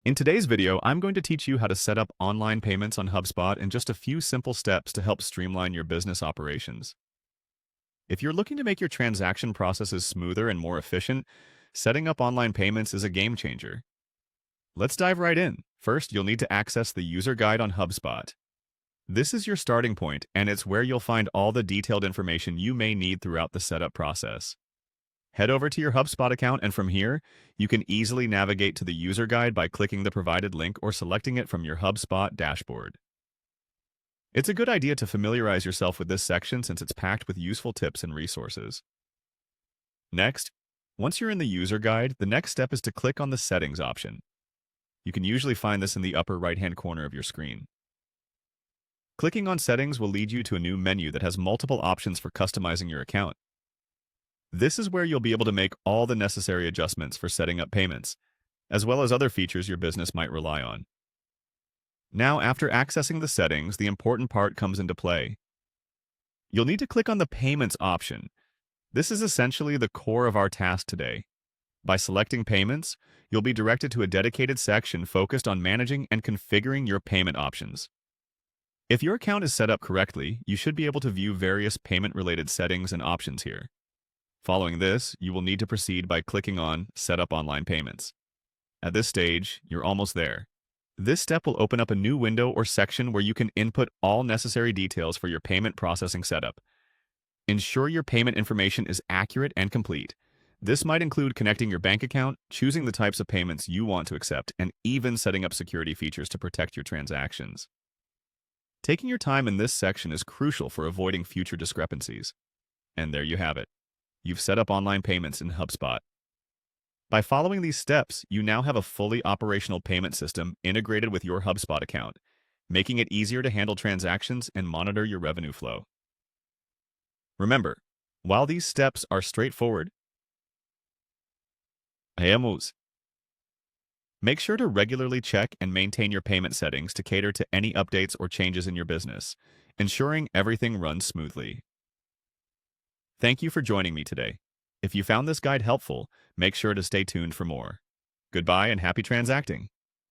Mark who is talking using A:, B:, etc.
A: In today's video, I'm going to teach you how to set up online payments on HubSpot in just a few simple steps to help streamline your business operations. If you're looking to make your transaction processes smoother and more efficient, setting up online payments is a game changer. Let's dive right in. First, you'll need to access the user guide on HubSpot. This is your starting point, and it's where you'll find all the detailed information you may need throughout the setup process. Head over to your HubSpot account, and from here, you can easily navigate to the user guide by clicking the provided link or selecting it from your HubSpot dashboard. It's a good idea to familiarize yourself with this section since it's packed with useful tips and resources. Next, once you're in the user guide, the next step is to click on the Settings option. You can usually find this in the upper right-hand corner of your screen. Clicking on Settings will lead you to a new menu that has multiple options for customizing your account. This is where you'll be able to make all the necessary adjustments for setting up payments, as well as other features your business might rely on. Now, after accessing the settings, the important part comes into play. You'll need to click on the Payments option. This is essentially the core of our task today. By selecting Payments, you'll be directed to a dedicated section focused on managing and configuring your payment options. If your account is set up correctly, you should be able to view various payment-related settings and options here. Following this, you will need to proceed by clicking on Set up online payments. At this stage, you're almost there. This step will open up a new window or section where you can input all necessary details for your payment processing setup. Ensure your payment information is accurate and complete. This might include connecting your bank account, choosing the types of payments you want to accept, and even setting up security features to protect your transactions. Taking your time in this section is crucial for avoiding future discrepancies. And there you have it. You've set up online payments in HubSpot. By following these steps, you now have a fully operational payment system integrated with your HubSpot account, making it easier to handle transactions and monitor your revenue flow. Remember, while these steps are straightforward, make sure to regularly check and maintain your payment settings to cater to any updates or changes in your business, ensuring everything runs smoothly. Thank you for joining me today. If you found this guide helpful, make sure to stay tuned for more. Goodbye and happy transacting.